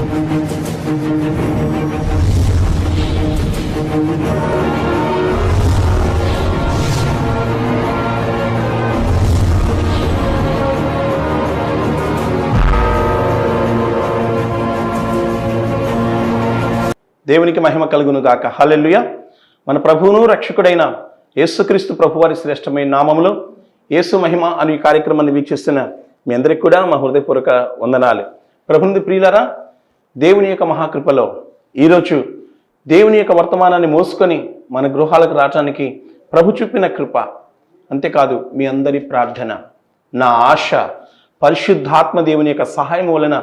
దేవునికి మహిమ కలుగును గాక. హల్లెలూయా. మన ప్రభువును రక్షకుడైన యేసుక్రీస్తు ప్రభువారి శ్రేష్టమైన నామములో యేసు మహిమ అనే కార్యక్రమాన్ని వీక్షిస్తున్న మీ అందరికీ కూడా మా హృదయపూర్వక వందనాలు. ప్రభుని ప్రియులారా, దేవుని యొక్క మహాకృపలో ఈరోజు దేవుని యొక్క వర్తమానాన్ని మోసుకొని మన గృహాలకు రావడానికి ప్రభు చూపిన కృప, అంతేకాదు మీ అందరి ప్రార్థన, నా ఆశ పరిశుద్ధాత్మ దేవుని యొక్క సహాయం వలన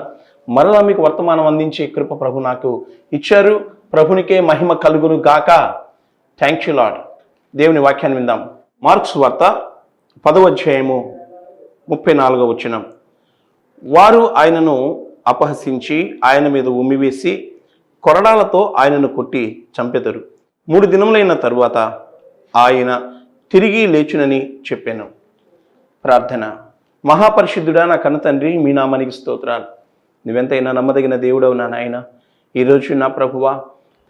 మరలా మీకు వర్తమానం అందించే కృప ప్రభు నాకు ఇచ్చారు. ప్రభునికే మహిమ కలుగును గాక. Thank you lord. దేవుని వాక్యాన్ని విందాం. మార్క్స్ వార్త 10వ అధ్యాయము 34వ వచనం. వారు ఆయనను అపహసించి ఆయన మీద ఉమ్మివేసి కొరడాలతో ఆయనను కొట్టి చంపెదరు. 3 దినములైన తరువాత ఆయన తిరిగి లేచునని చెప్పాను. ప్రార్థన. మహాపరిశుద్ధుడా, నా కన్న తండ్రి, మీ నామానికి స్తోత్రాలు. నువ్వెంతైనా నమ్మదగిన దేవుడవు నా నాయన. ఈరోజు నా ప్రభువా,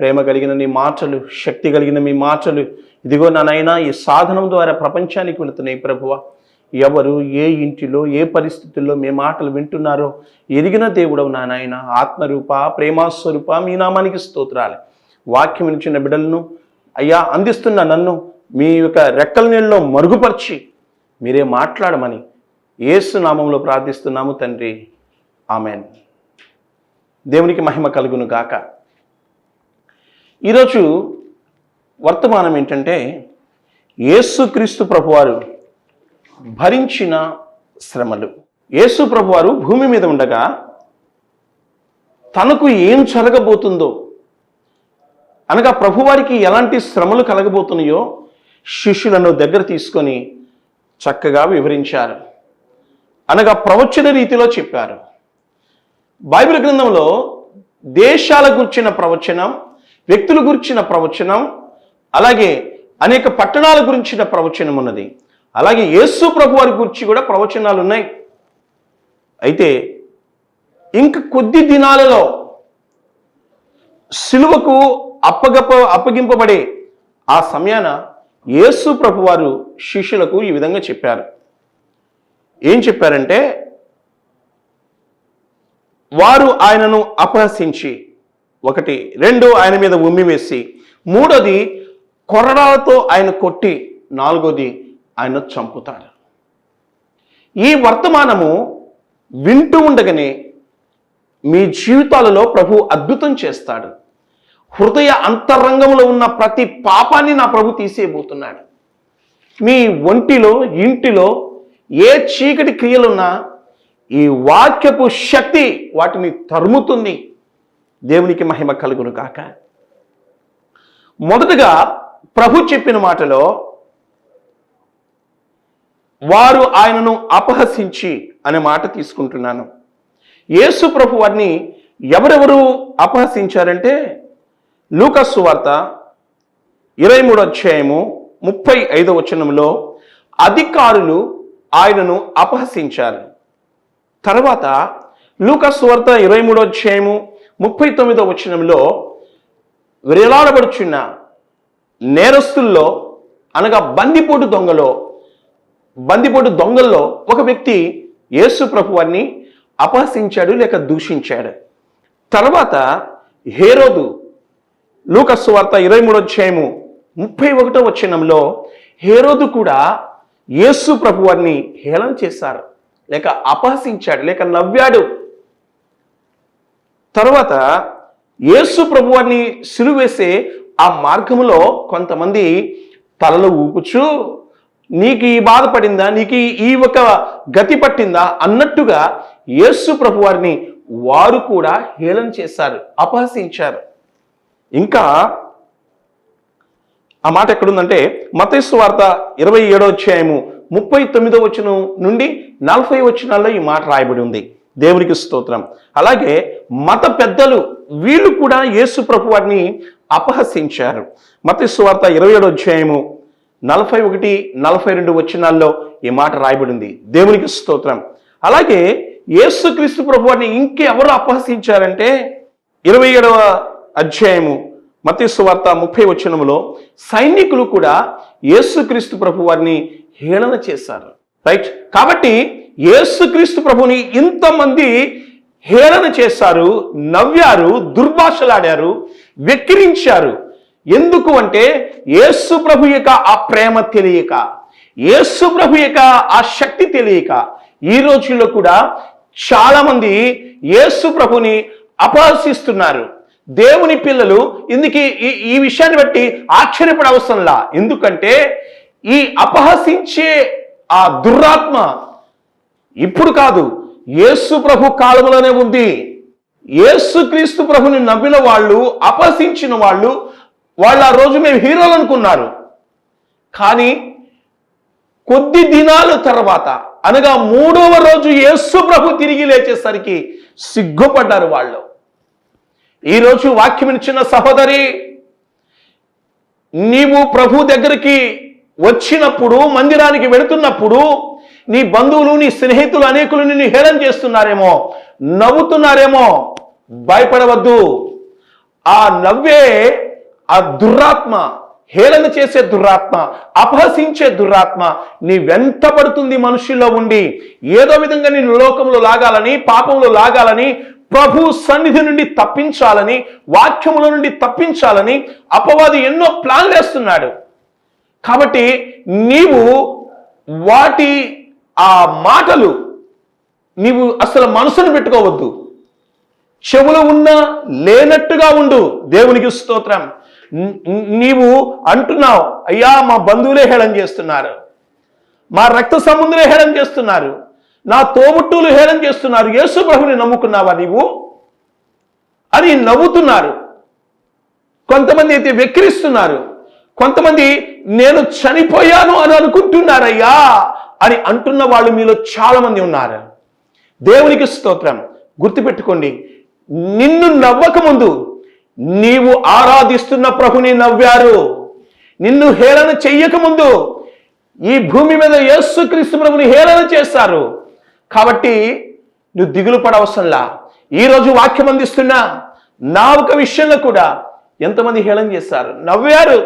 ప్రేమ కలిగిన నీ మాటలు, శక్తి కలిగిన మీ మాటలు ఇదిగో నా నాయన ఈ సాధనం ద్వారా ప్రపంచానికి వెళుతున్నాయి ప్రభువా. ఎవరు ఏ ఇంటిలో ఏ పరిస్థితుల్లో మీ మాటలు వింటున్నారో ఎరిగిన దేవుడవు నా నాయన. ఆత్మరూప, ప్రేమాస్వరూప, మీ నామానికి స్తోత్రాలు. వాక్యం ఇచ్చిన బిడ్డలను అయ్యా అందిస్తున్న నన్ను మీ యొక్క రెక్కల నీళ్ళలో మరుగుపరిచి మీరే మాట్లాడమని యేసు నామంలో ప్రార్థిస్తున్నాము తండ్రి. ఆమెన్. దేవునికి మహిమ కలుగును గాక. ఈరోజు వర్తమానం ఏంటంటే, యేసుక్రీస్తు ప్రభువారు భరించిన శ్రమలు. యేసు ప్రభువారు భూమి మీద ఉండగా తనకు ఏం జరగబోతుందో అనగా ప్రభువారికి ఎలాంటి శ్రమలు కలగబోతున్నాయో శిష్యులను దగ్గర తీసుకొని చక్కగా వివరించారు. అనగా ప్రవచన రీతిలో చెప్పారు. బైబిల్ గ్రంథంలో దేశాల గురించిన ప్రవచనం, వ్యక్తుల గురించిన ప్రవచనం, అలాగే అనేక పట్టణాల గురించిన ప్రవచనం ఉన్నది. అలాగే యేసు ప్రభు వారి గురించి కూడా ప్రవచనాలు ఉన్నాయి. అయితే ఇంక కొద్ది దినాలలో సిలువకు అప్పగింపబడే ఆ సమయాన యేసు ప్రభు వారు శిష్యులకు ఈ విధంగా చెప్పారు. ఏం చెప్పారంటే, వారు ఆయనను అపహసించి 1, 2 ఆయన మీద ఉమ్మివేసి, 3వది కొరడాలతో ఆయన కొట్టి, 4వది ఆయన చంపుతారు. ఈ వర్తమానము వింటూ ఉండగానే మీ జీవితాలలో ప్రభు అద్భుతం చేస్తాడు. హృదయ అంతరంగంలో ఉన్న ప్రతి పాపాన్ని నా ప్రభు తీసేయబోతున్నాడు. మీ ఒంటిలో, ఇంటిలో ఏ చీకటి క్రియలున్నా ఈ వాక్యపు శక్తి వాటిని తరుముతుంది. దేవునికి మహిమ కలుగును కాక. మొదటగా ప్రభు చెప్పిన మాటలో వారు ఆయనను అపహసించి అనే మాట తీసుకుంటున్నాను. యేసు ప్రభు వారిని ఎవరెవరు అపహసించారంటే, లూకా సువార్త 23వ అధ్యాయము 35వ వచనంలో అధికారులు ఆయనను అపహసించారు. తర్వాత లూకా సువార్త 23వ అధ్యాయము 39వ వచనంలో వేలాడబడుచున్న నేరస్తుల్లో అనగా బందిపోటు దొంగల్లో ఒక వ్యక్తి యేసు ప్రభు వారిని అపహసించాడు లేక దూషించాడు. తర్వాత హేరోదు, లూకా సువార్త 23వ అధ్యాయము 31వ వచనంలో హేరోదు కూడా యేసు ప్రభు వారిని హేళన చేశారు, లేక అపహసించాడు, లేక నవ్వాడు. తర్వాత యేసు ప్రభు వారిని సిలువేసే ఆ మార్గంలో కొంతమంది తలలు ఊపుచూ, నీకు ఈ బాధ పడిందా, నీకు ఈ ఒక గతి పట్టిందా అన్నట్టుగా యేసు ప్రభు వారిని వారు కూడా హేళన చేశారు, అపహసించారు. ఇంకా ఆ మాట ఎక్కడుందంటే, మత్తయి సువార్త 27వ అధ్యాయము 39వ వచనం నుండి 40వ వచనాల్లో ఈ మాట రాయబడి ఉంది. దేవునికి స్తోత్రం. అలాగే మత పెద్దలు వీళ్ళు కూడా యేసు ప్రభు వారిని అపహసించారు. మత్తయి సువార్త 27వ అధ్యాయము 41, 42 వచనాల్లో ఈ మాట రాయబడింది. దేవునికి స్తోత్రం. అలాగే యేసుక్రీస్తు ప్రభు వారిని ఇంకెవరు అపహసించారంటే, 27వ అధ్యాయము మత్తయి సువార్త 30 వచనములో సైనికులు కూడా యేసుక్రీస్తు ప్రభు వారిని హేళన చేశారు. రైట్. కాబట్టి యేసుక్రీస్తు ప్రభుని ఇంతమంది హేళన చేశారు, నవ్వారు, దుర్భాషలాడారు, వెక్కిరించారు. ఎందుకు అంటే యేసు ప్రభు యొక్క ఆ ప్రేమ తెలియక, యేసు ప్రభు యొక్క ఆ శక్తి తెలియక. ఈ రోజుల్లో కూడా చాలా మంది యేసు ప్రభుని అపహసిస్తున్నారు. దేవుని పిల్లలు ఇందుకు ఈ విషయాన్ని బట్టి ఆశ్చర్యపడే అవసరంలా. ఎందుకంటే ఈ అపహసించే ఆ దురాత్మ ఇప్పుడు కాదు, యేసు ప్రభు కాలంలోనే ఉంది. యేసుక్రీస్తు ప్రభుని నమ్మిన వాళ్ళు, అపహసించిన వాళ్ళు ఆ రోజు మేము హీరోలు అనుకున్నారు. కానీ కొద్ది దినాల తర్వాత, అనగా 3వ రోజు యేసు ప్రభు తిరిగి లేచేసరికి సిగ్గుపడ్డారు వాళ్ళు. ఈరోజు వాక్యం ఇచ్చిన సహోదరి, నీవు ప్రభు దగ్గరికి వచ్చినప్పుడు, మందిరానికి వెళుతున్నప్పుడు నీ బంధువులు, నీ స్నేహితులు అనేకులు నిన్ను హేళన చేస్తున్నారేమో, నవ్వుతున్నారేమో, భయపడవద్దు. ఆ నవ్వే ఆ దురాత్మ, హేళన చేసే దురాత్మ, అపహసించే దురాత్మ నీ వెంట పడుతుంది. మనుషుల్లో ఉండి ఏదో విధంగా నిన్ను లోకంలో లాగాలని, పాపంలో లాగాలని, ప్రభు సన్నిధి నుండి తప్పించాలని, వాక్యముల నుండి తప్పించాలని అపవాది ఎన్నో ప్లాన్లు వేస్తున్నాడు. కాబట్టి నీవు వాటి ఆ మాటలు నీవు అసలు మనసును పెట్టుకోవద్దు. చెవులు ఉన్నా లేనట్టుగా ఉండు. దేవునికి స్తోత్రం. నీవు అంటున్నావు, అయ్యా మా బంధువులే హేళన చేస్తున్నారు, మా రక్త సంబంధులే హేళన చేస్తున్నారు, నా తోబుట్టువులు హేళన చేస్తున్నారు, యేసు ప్రభుని నమ్ముకున్నావా నీవు అని నవ్వుతున్నారు. కొంతమంది అయితే వెక్కిరిస్తున్నారు. కొంతమంది నేను చనిపోయాను అని అనుకుంటున్నారయ్యా అని అంటున్న వాళ్ళు మీలో చాలా మంది ఉన్నారు. దేవునికి స్తోత్రం. గుర్తుపెట్టుకోండి, నిన్ను నవ్వకముందు నీవు ఆరాధిస్తున్న ప్రభుని నవ్వారు. నిన్ను హేళన చెయ్యకముందు ఈ భూమి మీద యేసుక్రీస్తు ప్రభుని హేళన చేస్తారు. కాబట్టి నువ్వు దిగులు పడవసరంలా. ఈరోజు వాక్యం అందిస్తున్నా నా ఒక విషయంలో కూడా ఎంతమంది హేళన చేశారు, నవ్వారు.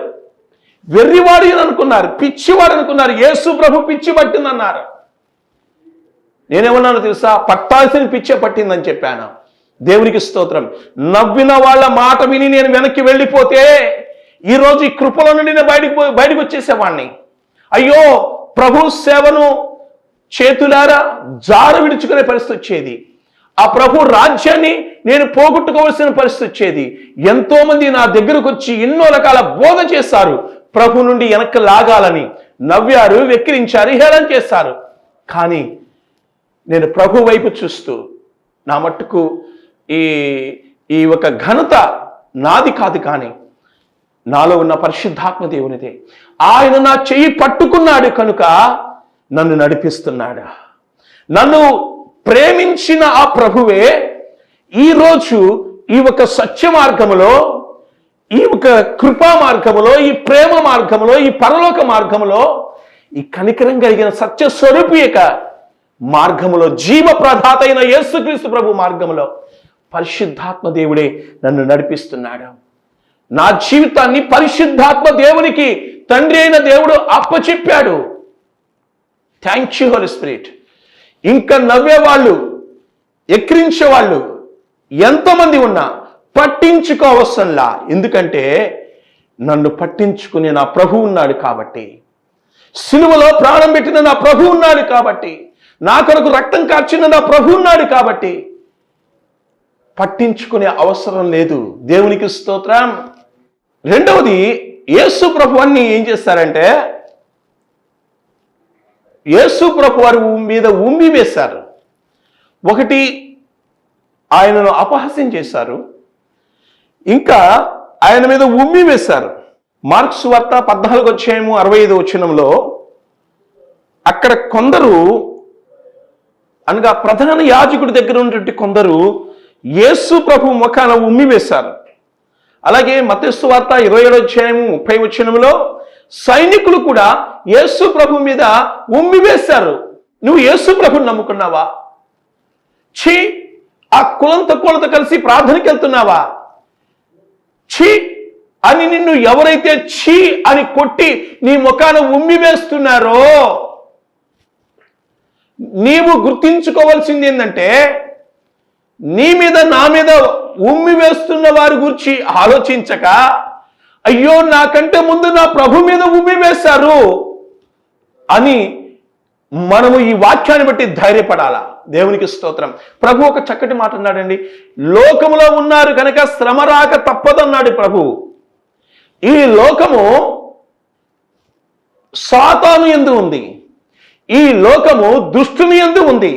వెర్రివాడు అని అనుకున్నారు, పిచ్చివాడు అనుకున్నారు, యేసు ప్రభు పిచ్చి పట్టిందన్నారు. నేనేమన్నాను తెలుసా? పట్టాల్సిన పిచ్చే పట్టిందని చెప్పాను. దేవునికి స్తోత్రం. నవ్విన వాళ్ళ మాట విని నేను వెనక్కి వెళ్ళిపోతే ఈరోజు ఈ కృపల నుండి నేను బయటకు వచ్చేసేవాడిని. అయ్యో, ప్రభు సేవను చేతులారా జార విడుచుకునే పరిస్థితి వచ్చేది. ఆ ప్రభు రాజ్యాన్ని నేను పోగొట్టుకోవాల్సిన పరిస్థితి వచ్చేది. ఎంతో మంది నా దగ్గరకు వచ్చి ఎన్నో రకాల బోధ చేశారు, ప్రభు నుండి వెనక్కి లాగాలని. నవ్వారు, వెక్కిరించారు, హేళన చేశారు. కానీ నేను ప్రభు వైపు చూస్తూ, నా మట్టుకు ఈ ఒక ఘనత నాది కాదు, కానీ నాలో ఉన్న పరిశుద్ధాత్మ దేవునిదే. ఆయన నా చెయ్యి పట్టుకున్నాడు కనుక నన్ను నడిపిస్తున్నాడు. నన్ను ప్రేమించిన ఆ ప్రభువే ఈరోజు ఈ ఒక సత్య మార్గములో, ఈ ఒక కృపా మార్గములో, ఈ ప్రేమ మార్గములో, ఈ పరలోక మార్గములో, ఈ కనికరం కలిగిన సత్య స్వరూపి యొక్క మార్గములో, జీవ ప్రదాత అయిన యేసుక్రీస్తు ప్రభు మార్గములో పరిశుద్ధాత్మ దేవుడే నన్ను నడిపిస్తున్నాడు. నా జీవితాన్ని పరిశుద్ధాత్మ దేవునికి, తండ్రి అయిన దేవుడు అప్పచెప్పాడు. Thank you Holy Spirit. ఇంకా నవ్వేవాళ్ళు, ఎక్కిరించేవాళ్ళు ఎంతమంది ఉన్నా పట్టించుకోవసరంలా. ఎందుకంటే నన్ను పట్టించుకునే నా ప్రభు ఉన్నాడు కాబట్టి, సిలువలో ప్రాణం పెట్టిన నా ప్రభు ఉన్నాడు కాబట్టి, నా కొరకు రక్తం కార్చిన నా ప్రభు ఉన్నాడు కాబట్టి పట్టించుకునే అవసరం లేదు. దేవునికి స్తోత్రం. రెండవది, యేసు ప్రభు అన్ని ఏం చేస్తారంటే, యేసు ప్రభు వారి మీద ఉమ్మి వేశారు. ఒకటి, ఆయనను అపహాస్యం చేశారు. ఇంకా ఆయన మీద ఉమ్మి వేశారు. మార్క్స్ వార్త 14:65 అక్కడ కొందరు, అనగా ప్రధాన యాజకుడి దగ్గర ఉన్నటువంటి కొందరు యేసు ప్రభు ముఖాన ఉమ్మి వేశారు. అలాగే మత్తయి వార్త 27:30 సైనికులు కూడా యేసు ప్రభు మీద ఉమ్మి వేశారు. నువ్వు యేసు ప్రభుని నమ్ముకున్నావా? ఛీ, ఆ కులం తక్కువలతో కలిసి ప్రార్థనకి వెళ్తున్నావా? ఛీ అని నిన్ను ఎవరైతే ఛీ అని కొట్టి నీ ముఖాన ఉమ్మి వేస్తున్నారో నీవు గుర్తించుకోవాల్సింది ఏంటంటే, నీ మీద నా మీద ఉమ్మి వేస్తున్న వారి గురించి ఆలోచించక, అయ్యో నాకంటే ముందు నా ప్రభు మీద ఉమ్మి వేశారు అని మనము ఈ వాక్యాన్ని బట్టి ధైర్యపడాలా. దేవునికి స్తోత్రం. ప్రభు ఒక చక్కటి మాట అన్నాడండి, లోకములో ఉన్నారు కనుక శ్రమ రాక తప్పదన్నాడు ప్రభు. ఈ లోకము సాతాను యందు ఉంది, ఈ లోకము దుష్టుని యందు ఉంది.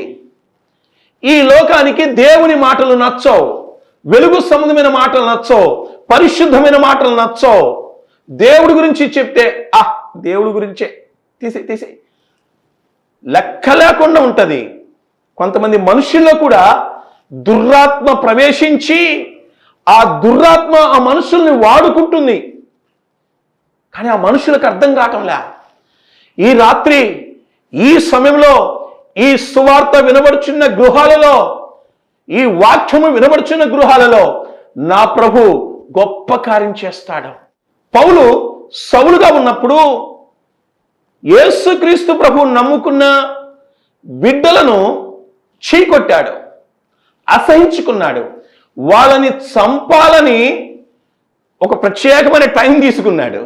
ఈ లోకానికి దేవుని మాటలు నచ్చవు, వెలుగు సంబంధమైన మాటలు నచ్చవు, పరిశుద్ధమైన మాటలు నచ్చవు. దేవుడి గురించి చెప్తే దేవుడి గురించే తీసే లెక్క లేకుండా ఉంటుంది. కొంతమంది మనుషుల్లో కూడా దుర్రాత్మ ప్రవేశించి ఆ దుర్రాత్మ ఆ మనుషుల్ని వాడుకుంటుంది. కానీ ఆ మనుషులకు అర్థం కావటంలే. ఈ రాత్రి ఈ సమయంలో ఈ సువార్త వినబడుచున్న గృహాలలో, ఈ వాక్యము వినబడుచున్న గృహాలలో నా ప్రభు గొప్ప కార్యం చేస్తాడు. పౌలు సౌలుగా ఉన్నప్పుడు యేసుక్రీస్తు ప్రభు నమ్ముకున్న బిడ్డలను చీకొట్టాడు, అసహించుకున్నాడు. వాళ్ళని చంపాలని ఒక ప్రత్యేకమైన టైం తీసుకున్నాడు.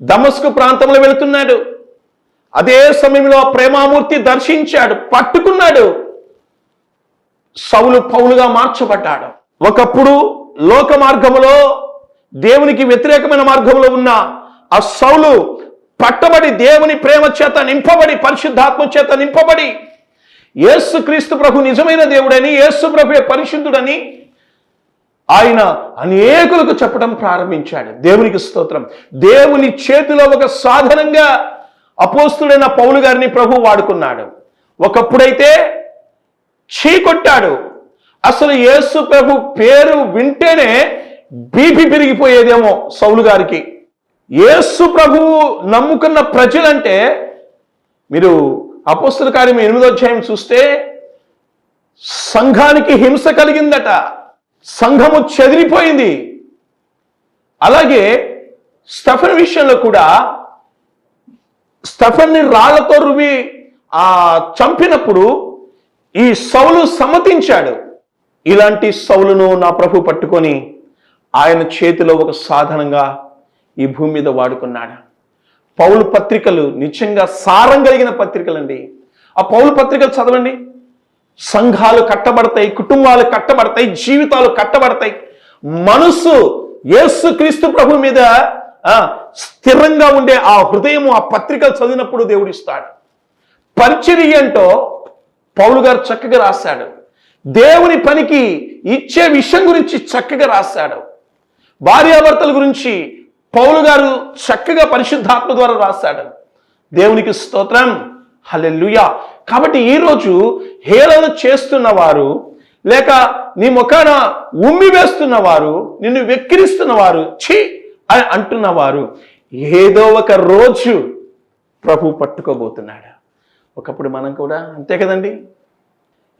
దమస్కు ప్రాంతంలో వెళుతున్నాడు. అదే సమయంలో ప్రేమామూర్తి దర్శించాడు, పట్టుకున్నాడు. సౌలు పౌలుగా మార్చబడ్డాడు. ఒకప్పుడు లోక మార్గములో, దేవునికి వ్యతిరేకమైన మార్గంలో ఉన్న ఆ సౌలు పట్టబడి దేవుని ప్రేమ చేత నింపబడి, పరిశుద్ధాత్మ చేత నింపబడి, యేసుక్రీస్తు ప్రభు నిజమైన దేవుడని, యేసు ప్రభు పరిశుద్ధుడని ఆయన అనేకులకు చెప్పడం ప్రారంభించాడు. దేవునికి స్తోత్రం. దేవుని చేతిలో ఒక సాధనంగా అపోస్తుడైన పౌలు గారిని ప్రభు వాడుకున్నాడు. ఒకప్పుడైతే చీకొట్టాడు. అసలు యేసు ప్రభు పేరు వింటేనే బీపీ పెరిగిపోయేదేమో సౌలు గారికి. యేసు ప్రభువు నమ్ముకున్న ప్రజలంటే, మీరు అపోస్తుల కార్యం 8వ అధ్యాయం చూస్తే సంఘానికి హింస కలిగిందట, సంఘము చెదిరిపోయింది. అలాగే స్టెఫెన్ విషయంలో కూడా స్టెఫెన్ని రాళ్లతో రువి చంపినప్పుడు ఈ సౌలు సమ్మతించాడు. ఇలాంటి సౌలును నా ప్రభు పట్టుకొని ఆయన చేతిలో ఒక సాధనంగా ఈ భూమి మీద వాడుకున్నాడు. పౌలు పత్రికలు నిజంగా సారం కలిగిన పత్రికలండి. ఆ పౌలు పత్రికలు చదవండి. సంఘాలు కట్టబడతాయి, కుటుంబాలు కట్టబడతాయి, జీవితాలు కట్టబడతాయి. మనసు యేసుక్రీస్తు ప్రభు మీద స్థిరంగా ఉండే ఆ హృదయము ఆ పత్రికలు చదివినప్పుడు దేవుడు ఇస్తాడు. పరిచర్య ఏంటో పౌలు గారు చక్కగా రాశాడు. దేవుని పనికి ఇచ్చే విషయం గురించి చక్కగా రాశాడు. భార్యాభర్తల గురించి పౌలు గారు చక్కగా పరిశుద్ధాత్మ ద్వారా రాశాడు. దేవునికి స్తోత్రం. హల్లెలూయా. కాబట్టి ఈరోజు హేళన చేస్తున్నవారు, లేక నీ ముఖాన ఉమ్మి వేస్తున్నవారు, నిన్ను వెక్కిరిస్తున్నవారు, ఛీ అని అంటున్నవారు, ఏదో ఒక రోజు ప్రభు పట్టుకోబోతున్నాడు. ఒకప్పుడు మనం కూడా అంతే కదండి.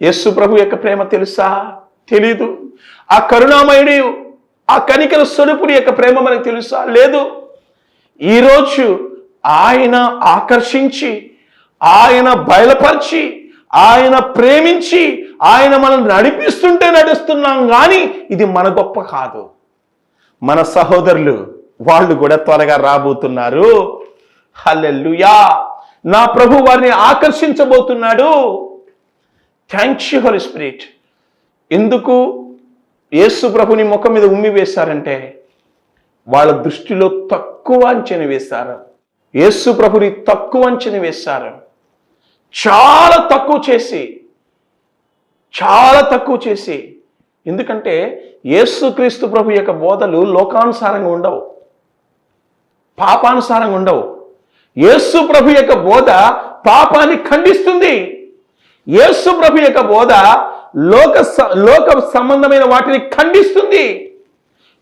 యేసు ప్రభు యొక్క ప్రేమ తెలుసా? తెలీదు. ఆ కరుణామయుడి, ఆ కనికల స్వరూపుడి యొక్క ప్రేమ మనకు తెలుసా? లేదు. ఈరోజు ఆయన ఆకర్షించి, ఆయన బయలుపరిచి, ఆయన ప్రేమించి, ఆయన మనం నడిపిస్తుంటే నడుస్తున్నాం. కానీ ఇది మన గొప్ప కాదు. మన సహోదరులు వాళ్ళు కూడా త్వరగా రాబోతున్నారు. హల్లెలూయా. నా ప్రభు వారిని ఆకర్షించబోతున్నాడు. Thank you Holy Spirit. ఎందుకు యేసు ప్రభుని ముఖం మీద ఉమ్మి వేశారంటే, వాళ్ళ దృష్టిలో తక్కువ అంచనా వేశారు. యేసు ప్రభుని తక్కువ అంచనా వేశారు. చాలా తక్కువ చేసి. ఎందుకంటే యేసుక్రీస్తు ప్రభు యొక్క బోధలు లోకానుసారంగా ఉండవు, పాపానుసారంగా ఉండవు. యేసు ప్రభు యొక్క బోధ పాపాన్ని ఖండిస్తుంది. యేసు ప్రభు యొక్క బోధ లోక సంబంధమైన వాటిని ఖండిస్తుంది.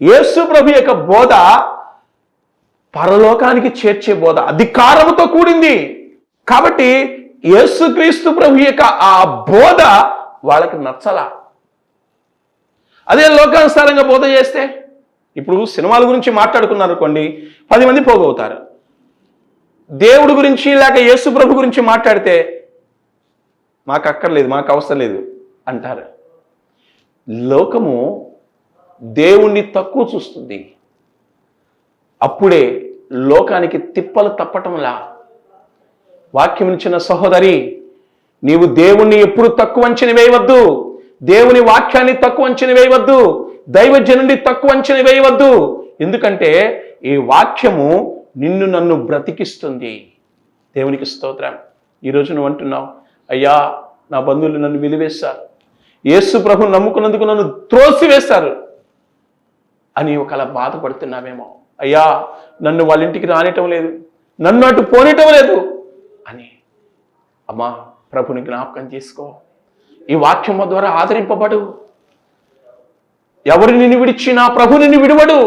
యేసు ప్రభు యొక్క బోధ పరలోకానికి చేర్చే బోధ, అధికారముతో కూడింది. కాబట్టి యేసుక్రీస్తు ప్రభు యొక్క ఆ బోధ వాళ్ళకి నచ్చలా. అదే లోకానుసారంగా బోధ చేస్తే, ఇప్పుడు సినిమాల గురించి మాట్లాడుకున్నారు అనుకోండి, 10 మంది పోగవుతారు. దేవుడి గురించి లేక యేసు ప్రభు గురించి మాట్లాడితే మాకు అక్కర్లేదు, మాకు అవసరం లేదు అంటారు. లోకము దేవుణ్ణి తక్కువ చూస్తుంది. అప్పుడే లోకానికి తిప్పలు తప్పటంలా. వాక్యం ఇచ్చిన సహోదరి, నీవు దేవుణ్ణి ఎప్పుడు తక్కువ అంచనా వేయవద్దు. దేవుని వాక్యాన్ని తక్కువ అంచనా వేయవద్దు. దైవజనుడిని తక్కువ అంచనా వేయవద్దు. ఎందుకంటే ఈ వాక్యము నిన్ను నన్ను బ్రతికిస్తుంది. దేవునికి స్తోత్రం. ఈరోజు నువ్వు అంటున్నావు, అయ్యా నా బంధువులు నన్ను వెలివేశారు, యేసు ప్రభు నమ్ముకున్నందుకు నన్ను త్రోసివేశారు అని ఒకలా బాధపడుతున్నావేమో. అయ్యా నన్ను వాళ్ళ ఇంటికి రానిటం లేదు, నన్ను అటు పోనిటం లేదు అని. అమ్మా, ప్రభుని జ్ఞాపకం చేసుకో. ఈ వాక్యం ద్వారా ఆదరింపబడు. ఎవరు నిన్ను విడిచినా ప్రభు నిన్ను విడువడు.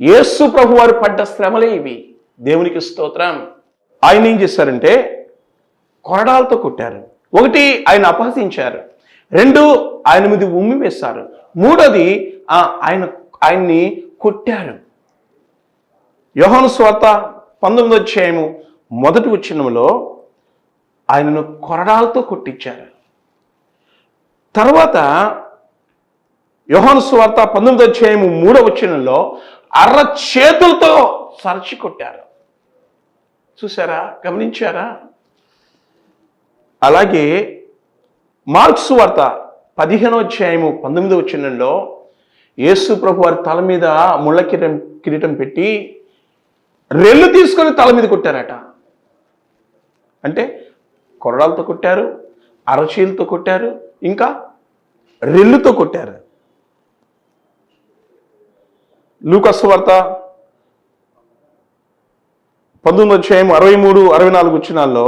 యేసు ప్రభు వారు పడ్డ శ్రమలే ఇవి. దేవునికి స్తోత్రం. ఆయన ఏం చేశారంటే కొరడాలతో కొట్టారు. 1, ఆయన అపహసించారు. 2, ఆయన మీద ఉమ్మి వేశారు. 3, ఆయన్ని కొట్టారు. యోహాను సువార్త 19వ అధ్యాయము 1వ వచనంలో ఆయనను కొరడాలతో కొట్టించారు. తర్వాత యోహాను సువార్త 19వ అధ్యాయము 3వ వచనంలో అర్ర చేతులతో సరచి కొట్టారు. చూసారా, గమనించారా? అలాగే మార్కు సువార్త 15వ అధ్యాయము 19వ వచనంలో యేసు ప్రభు వారి తల మీద ముళ్ళ కిరీటం పెట్టి రెల్లు తీసుకొని తల మీద కొట్టారట. అంటే కొరడాలతో కొట్టారు, అరచీలతో కొట్టారు, ఇంకా రెల్లుతో కొట్టారు. లూకా సువార్త 19వ అధ్యాయం 63, 64 వచనాల్లో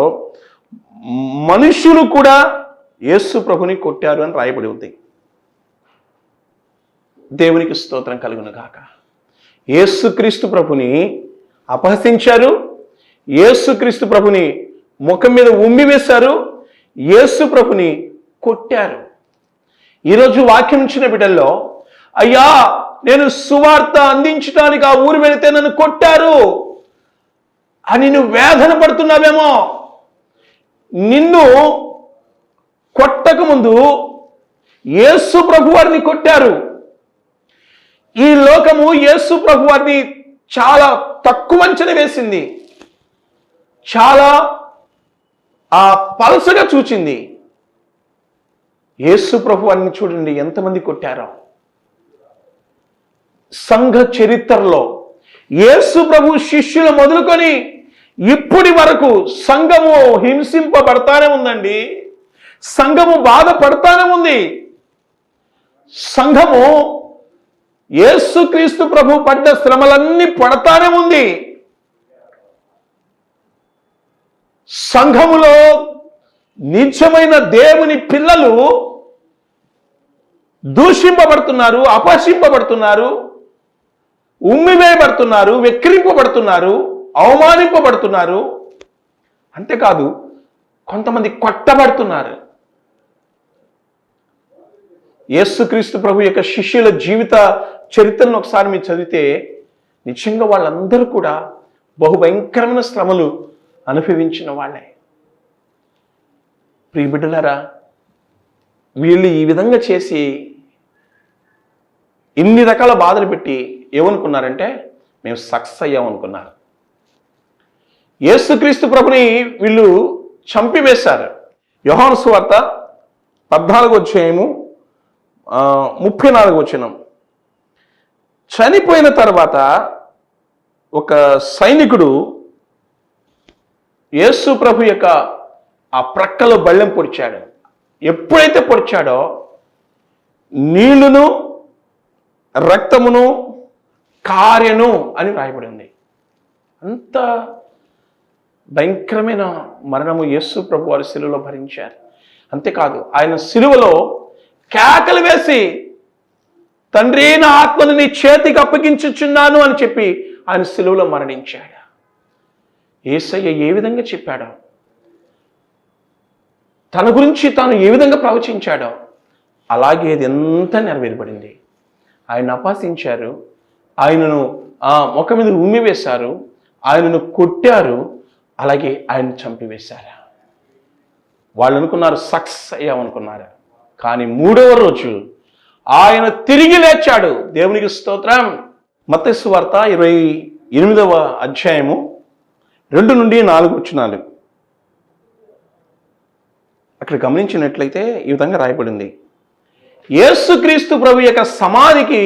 మనుషులు కూడా యేసు ప్రభుని కొట్టారు అని రాయబడి ఉంది. దేవునికి స్తోత్రం కలుగును గాక. యేసుక్రీస్తు ప్రభుని అపహసించారు, యేసుక్రీస్తు ప్రభుని ముఖం మీద ఉమ్మి వేశారు, యేసు ప్రభుని కొట్టారు. ఈరోజు వాక్యం ఇచ్చిన బిడ్డల్లో, అయ్యా నేను సువార్త అందించడానికి ఆ ఊరు వెళితే నన్ను కొట్టారు అని నువ్వు వేదన పడుతున్నావేమో. నిన్ను కొట్టక ముందు యేసు ప్రభు వారిని కొట్టారు. ఈ లోకము యేసు ప్రభు వారిని చాలా తక్కువ అంచనా వేసింది, చాలా పలసగా చూచింది. యేసు ప్రభు వారిని చూడండి ఎంతమంది కొట్టారో. సంఘ చరిత్రలో యేసు ప్రభు శిష్యులు మొదలుకొని ఇప్పటి వరకు సంఘము హింసింపబడతానే ఉందండి. సంఘము బాధపడతానే ఉంది. సంఘము యేసుక్రీస్తు ప్రభు పడ్డ శ్రమలన్నీ పడతానే ఉంది. సంఘములో నిజమైన దేవుని పిల్లలు దూషింపబడుతున్నారు, అపహసింపబడుతున్నారు, ఉమ్మివేయబడుతున్నారు, వెక్కిరింపబడుతున్నారు, అవమానింపబడుతున్నారు. అంతేకాదు కొంతమంది కొట్టబడుతున్నారు. యేసుక్రీస్తు ప్రభు యొక్క శిష్యుల జీవిత చరిత్రను ఒకసారి మీరు చదివితే నిజంగా వాళ్ళందరూ కూడా బహుభయంకరమైన శ్రమలు అనుభవించిన వాళ్ళే. ప్రియ బిడ్డలారా, వీళ్ళు ఈ విధంగా చేసి ఇన్ని రకాల బాధలు పెట్టి ఏమనుకున్నారంటే మేము సక్సెస్ అయ్యామనుకున్నారు. యేసుక్రీస్తు ప్రభుని వీళ్ళు చంపివేశారు. యోహాను సువార్త 14వ అధ్యాయము 34వ వచనం. చనిపోయిన తర్వాత ఒక సైనికుడు యేసు ప్రభు యొక్క ఆ ప్రక్కలో బళ్ళెం పొడిచాడు. ఎప్పుడైతే పొడిచాడో నీళ్లును రక్తమును కార్యను అని రాయబడింది. అంత భయంకరమైన మరణము యేసు ప్రభు వారి శిలువలో భరించారు. అంతేకాదు ఆయన శిలువలో కేకలు వేసి తండ్రి నా ఆత్మను నీ చేతికి అప్పగించుచున్నాను అని చెప్పి ఆయన శిలువలో మరణించాడు. యేసయ్య ఏ విధంగా చెప్పాడో, తన గురించి తాను ఏ విధంగా ప్రవచించాడో అలాగే అది ఎంత నెరవేర్పడింది. ఆయన అపహసించారు, ఆయనను ముఖం మీద ఉమ్మి వేశారు, ఆయనను కొట్టారు, అలాగే ఆయన చంపివేశారు. వాళ్ళు అనుకున్నారు సక్సెస్ అయ్యామనుకున్నారు. కానీ 3వ రోజు ఆయన తిరిగి లేచాడు. దేవునికి స్తోత్రం. మత్తయి సువార్త 28వ అధ్యాయము 2 నుండి 4 వచనాలు అక్కడ గమనించినట్లయితే ఈ విధంగా రాయబడింది. యేసుక్రీస్తు ప్రభు యొక్క సమాధికి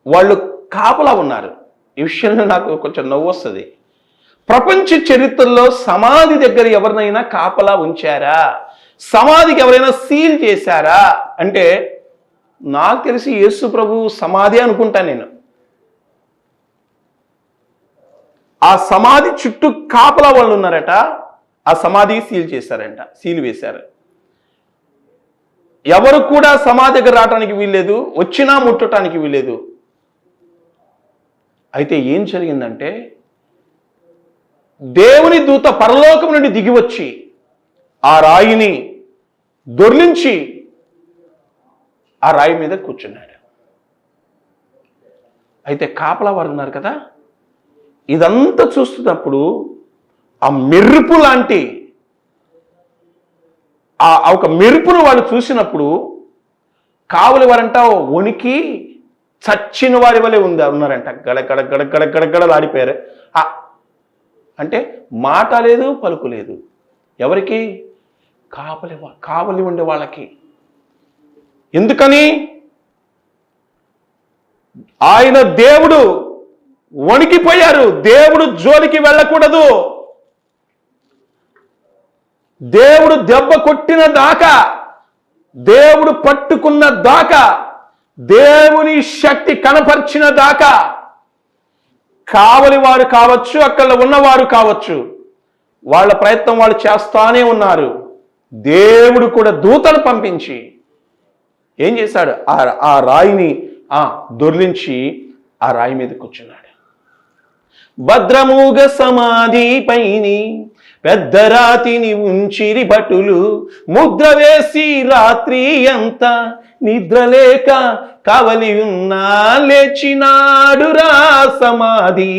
వాళ్ళు కాపలా ఉన్నారు. ఈ విషయంలో నాకు కొంచెం నవ్వు వస్తుంది. ప్రపంచ చరిత్రలో సమాధి దగ్గర ఎవరినైనా కాపలా ఉంచారా, సమాధికి ఎవరైనా సీల్ చేశారా అంటే నాకు తెలిసి యేసు ప్రభు సమాధి అనుకుంటాను నేను. ఆ సమాధి చుట్టూ కాపలా వాళ్ళు ఉన్నారట, ఆ సమాధికి సీల్ చేశారంట, సీల్ వేశారు. ఎవరు కూడా సమాధి దగ్గర రావడానికి వీల్లేదు, వచ్చినా ముట్టడానికి వీల్లేదు. అయితే ఏం జరిగిందంటే దేవుని దూత పరలోకం నుండి దిగివచ్చి ఆ రాయిని దొర్లించి ఆ రాయి మీద కూర్చున్నాడు. అయితే కాపలా వారు ఉన్నారు కదా, ఇదంతా చూస్తున్నప్పుడు ఆ మెరుపు లాంటి ఒక మెరుపును వాళ్ళు చూసినప్పుడు కావలి వారంట వణికి చచ్చిన వారి వలె ఉన్నారంట. గడగడ గడగడ గడగడలాడిపోయారు. అంటే మాట లేదు, పలుకు లేదు. ఎవరికి? కావలి ఉండే వాళ్ళకి. ఎందుకని? ఆయన దేవుడు వణికిపోయారు. దేవుడు జోలికి వెళ్ళకూడదు. దేవుడు దెబ్బ కొట్టిన దాకా, దేవుడు పట్టుకున్న దాకా, దేవుని శక్తి కనపరిచిన దాకా కావలి వారు కావచ్చు, అక్కడ ఉన్నవారు కావచ్చు, వాళ్ళ ప్రయత్నం వాళ్ళు చేస్తానే ఉన్నారు. దేవుడు కూడా దూతను పంపించి ఏం చేశాడు? ఆ రాయిని దొర్లించి ఆ రాయి మీద కూర్చున్నాడు. భద్రముగ సమాధి పైని పెద్ద రాతిని ఉంచిరి భటులు, ముద్ర వేసి రాత్రి అంతా నిద్రలేక కావలి ఉన్నా లేచినాడురా, సమాధి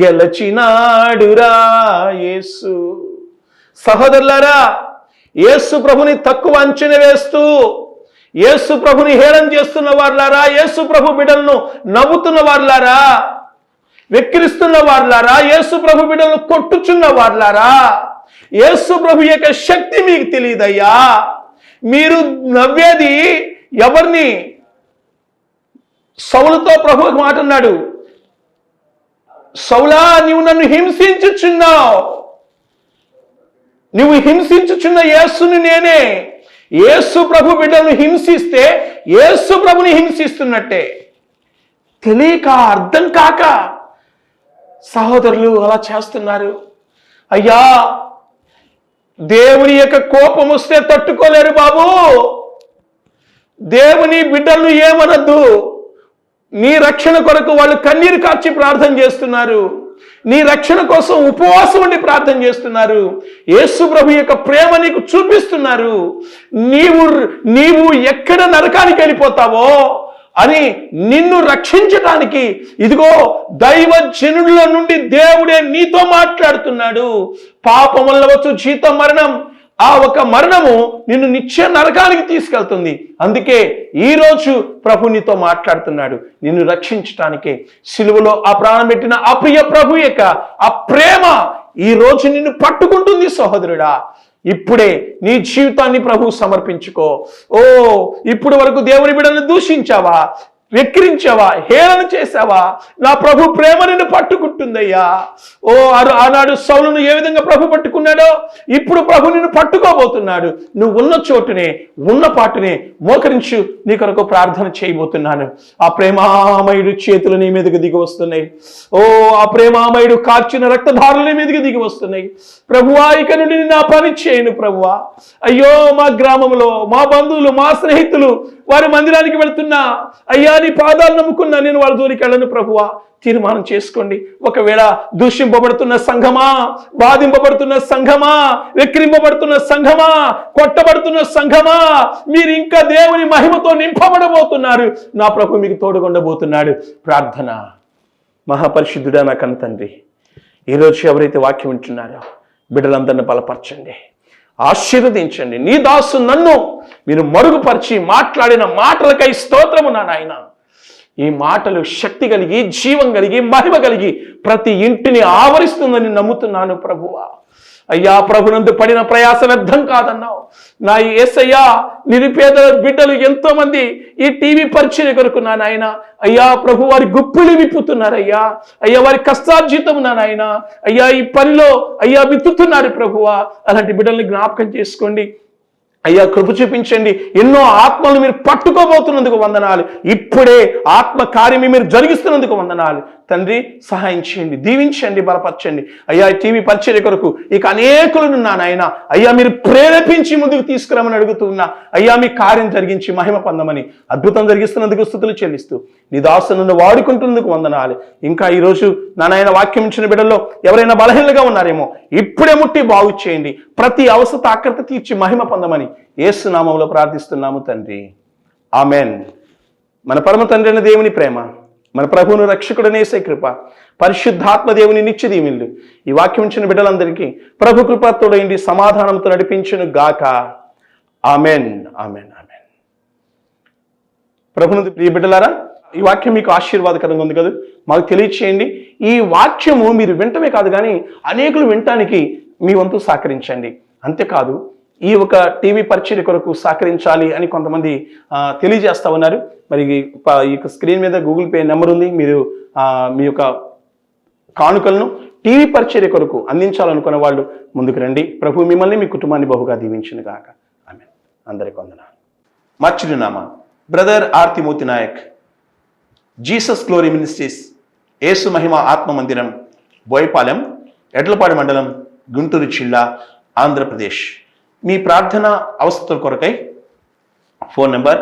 గెలచినాడురా యేసు. సహోదరులారా, యేసు ప్రభుని తక్కువ అంచనా వేస్తూ, యేసు ప్రభుని హేళన చేస్తున్న వారులారా, యేసు ప్రభు బిడ్డలను నవ్వుతున్న వారులారా, వెక్కిరిస్తున్న వారులారా, యేసు ప్రభు బిడ్డలను కొట్టుచున్న వారులారా, యేసు ప్రభు యొక్క శక్తి మీకు తెలియదయ్యా. మీరు నవ్వేది ఎవరిని? సౌలుతో ప్రభు మాట అన్నాడు, సౌలా నీవు నన్ను హింసించుచున్నావు, నువ్వు హింసించుచున్న యేసుని నేనే. యేసు ప్రభు బిడ్డలను హింసిస్తే యేసు ప్రభుని హింసిస్తున్నట్టే. తెలియక, అర్థం కాక సహోదరులు అలా చేస్తున్నారు. అయ్యా, దేవుని యొక్క కోపం వస్తే తట్టుకోలేరు బాబు. దేవుని బిడ్డలను ఏమనద్దు. నీ రక్షణ కొరకు వాళ్ళు కన్నీరు కార్చి ప్రార్థన చేస్తున్నారు. నీ రక్షణ కోసం ఉపవాసం ఉండి ప్రార్థన చేస్తున్నారు. యేసు ప్రభు యొక్క ప్రేమ నీకు చూపిస్తున్నారు. నీవు ఎక్కడ నరకానికి వెళ్ళిపోతావో అని నిన్ను రక్షించటానికి ఇదిగో దైవజనుల నుండి దేవుడే నీతో మాట్లాడుతున్నాడు. పాపం వల్ల వచ్చు జీతం మరణం. ఆ ఒక మరణము నిన్ను నిత్య నరకానికి తీసుకెళ్తుంది. అందుకే ఈరోజు ప్రభు నీతో మాట్లాడుతున్నాడు. నిన్ను రక్షించటానికే సిలువలో ఆ ప్రాణం పెట్టిన ఆ ప్రియ ప్రభు యొక్క ఆ ప్రేమ ఈ రోజు నిన్ను పట్టుకుంటుంది. సహోదరుడా, ఇప్పుడే నీ జీవితాన్ని ప్రభు సమర్పించుకో. ఇప్పుడు వరకు దేవుని బిడ్డను దూషించావా, వెక్కిరించావా, హేళన చేశావా? నా ప్రభు ప్రేమ నిన్ను పట్టుకుంటుందయ్యా. ఆనాడు సౌలును ఏ విధంగా ప్రభు పట్టుకున్నాడో ఇప్పుడు ప్రభు నిన్ను పట్టుకోబోతున్నాడు. నువ్వు ఉన్న చోటునే, ఉన్న పాటునే మోకరించు. నీ కొరకు ప్రార్థన చేయబోతున్నాను. ఆ ప్రేమామయుడు చేతులు నీ మీదకి దిగి వస్తున్నాయి. ఆ ప్రేమామయుడు కార్చిన రక్తధారులు నీ మీదకి దిగి వస్తున్నాయి. ప్రభువా, ఇక నుండి నా పని చేయను ప్రభువా. అయ్యో, మా గ్రామంలో మా బంధువులు, మా స్నేహితులు వారి మందిరానికి వెళ్తున్నా, అయ్యా నీ పాదాలు నమ్ముకున్నా నేను వాళ్ళ జోలికి వెళ్ళను ప్రభువా. తీర్మానం చేసుకోండి. ఒకవేళ దూషింపబడుతున్న సంఘమా, బాధింపబడుతున్న సంఘమా, వెక్కిరింపబడుతున్న సంఘమా, కొట్టబడుతున్న సంఘమా, మీరు ఇంకా దేవుని మహిమతో నింపబడబోతున్నారు. నా ప్రభు మీకు తోడుకొండబోతున్నాడు. ప్రార్థన. మహాపరిశుద్ధుడా నా కన్న తండ్రి, ఈరోజు ఎవరైతే వాక్యం వింటున్నారో బిడ్డలందరిని బలపరచండి, ఆశీర్వదించండి. నీ దాసు నన్ను మీరు మరుగుపరిచి మాట్లాడిన మాటలకై స్తోత్రము నా నాయన. ఈ మాటలు శక్తి కలిగి, జీవం కలిగి, మహిమ కలిగి ప్రతి ఇంటిని ఆవరిస్తుందని నమ్ముతున్నాను ప్రభువా. అయ్యా, ప్రభునందు పడిన ప్రయాస వ్యర్థం కాదన్నావు. నా యేసయ్యా, నిరుపేద బిడ్డలు ఎంతో మంది ఈ టీవీ పరిచయం కొరకు నా నాయన అయ్యా ప్రభు వారి గుప్పిలు విప్పుతున్నారయ్యా. అయ్యా, వారి కష్టార్జితం నా నాయన అయ్యా ఈ పనిలో అయ్యా విత్తుతున్నారు ప్రభువా. అలాంటి బిడ్డల్ని జ్ఞాపకం చేసుకోండి అయ్యా, కృప చూపించండి. ఎన్నో ఆత్మలు మీరు పట్టుకోబోతున్నందుకు వందనాలు. ఇప్పుడే ఆత్మ కార్యం మీరు జరిగిస్తున్నందుకు వందనాలు తండ్రి. సహాయం చేయండి, దీవించండి, బలపరచండి. అయ్యా, టీవీ పరిచర్య కొరకు ఇక అనేకులను నా నాయన అయ్యా మీరు ప్రేరేపించి ముందుకు తీసుకురామని అడుగుతున్నా. అయ్యా, మీ కార్యం జరిగించి మహిమ పొందమని అద్భుతం జరిగిస్తున్నందుకు స్తుతులు చెల్లిస్తూ నీ దాసులను వాడుకుంటున్నందుకు వందనాలు. ఇంకా ఈరోజు నా నాయన వాక్యం ఇచ్చిన బిడ్డల్లో ఎవరైనా బలహీనలుగా ఉన్నారేమో ఇప్పుడే ముట్టి బాగు చేయండి. ప్రతి అవసరత ఆకర్త తీర్చి మహిమ పొందమని యేసు నామములో ప్రార్థిస్తున్నాము తండ్రి. ఆమెన్. మన పరమ తండ్రి అయిన దేవుని ప్రేమ, మన ప్రభువును రక్షకుడనే యేసు కృప, పరిశుద్ధాత్మ దేవుని నిత్య దీవెనలు ఈ వాక్యం ఇచ్చిన బిడ్డలందరికీ ప్రభు కృప తోడైండి సమాధానంతో నడిపించును గాక. Amen, amen, amen. ప్రభునందు ప్రియ బిడ్డలారా, ఈ వాక్యం మీకు ఆశీర్వాదకరంగా ఉంది కదా, మాకు తెలియచేయండి. ఈ వాక్యము మీరు వింటమే కాదు కానీ అనేకులు వినటానికి మీ వంతు సహకరించండి. అంతేకాదు ఈ ఒక టీవీ పరిచర్య కొరకు సహకరించాలి అని కొంతమంది తెలియజేస్తా ఉన్నారు. మరి ఈ స్క్రీన్ మీద గూగుల్ పే నెంబర్ ఉంది. మీరు మీ యొక్క కానుకలను టీవీ పరిచర్య కొరకు అందించాలనుకున్న వాళ్ళు ముందుకు రండి. ప్రభు మిమ్మల్ని మీ కుటుంబాన్ని బహుగా దీవించును గాక. ఆమేన్. అందరికీ వందనాలు. మా చిరునామా brother R Timothy Nayak, Jesus glory ministries, Yesu మహిమ ఆత్మ మందిరం, బోయపాలెం, ఎడ్లపాడు మండలం, గుంటూరు జిల్లా, ఆంధ్రప్రదేశ్. మీ ప్రార్థన అవసరతల కొరకై ఫోన్ నంబర్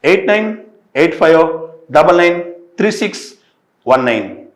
8985993619